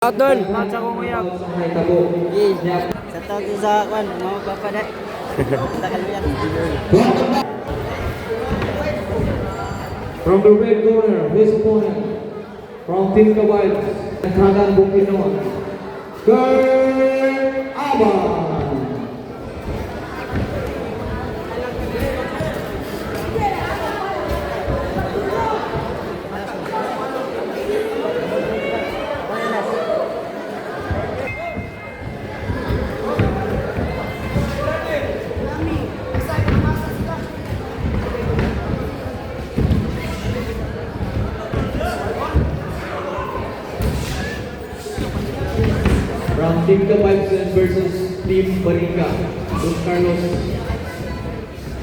Atol. Matcha ko nguyab. Sa tawag sa kwan, mga papaday. Takal yan. From the red corner, his opponent, from Team Kawaii, Naghagan Bukinoan, Kurt Aban. From Team Kawaii versus Team Barika, Don Carlos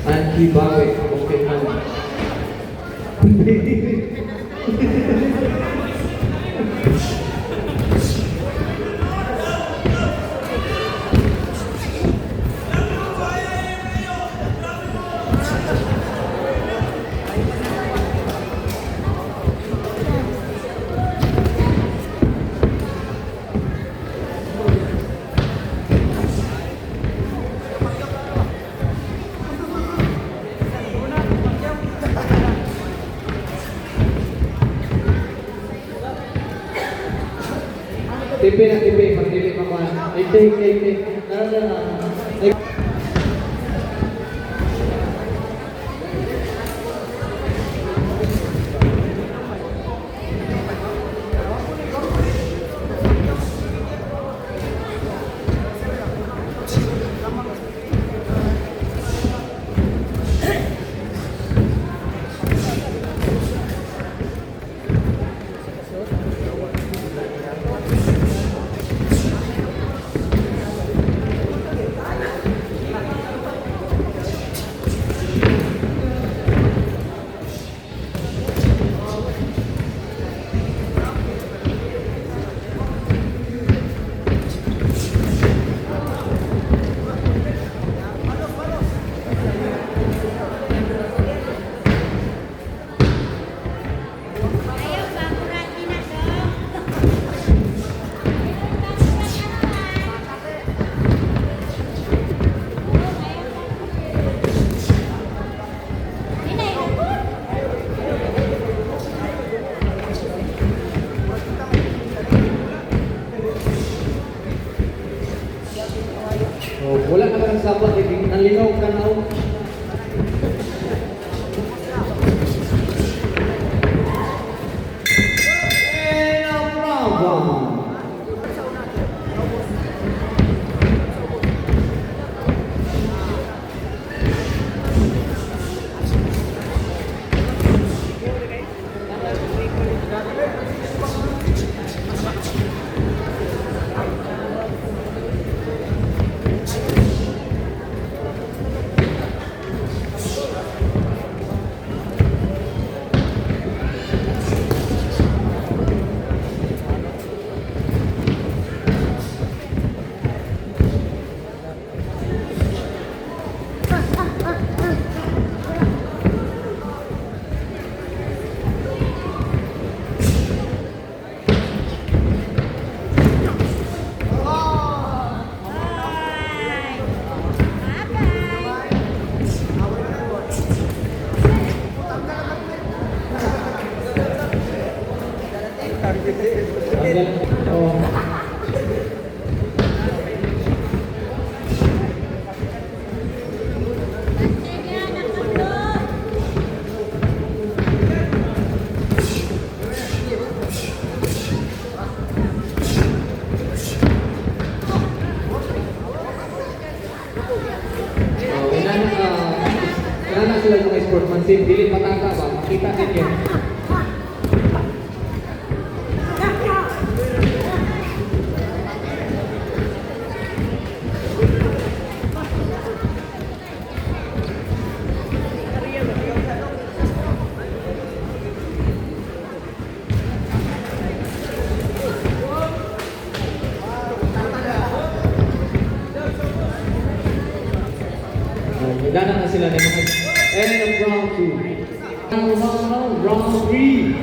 and Kibawe. Okay, Tipi na tipi, pagdili pa pa. Higte. Nara. Wala ka ng sapat, nalinaw ka na. Wala na sila mga sportsmanship, dili pataka ba? Makita ninyo. Nagdana na sila ng mga end of round 2. Round 3.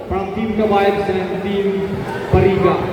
From Team Kawaips and Team Pariga.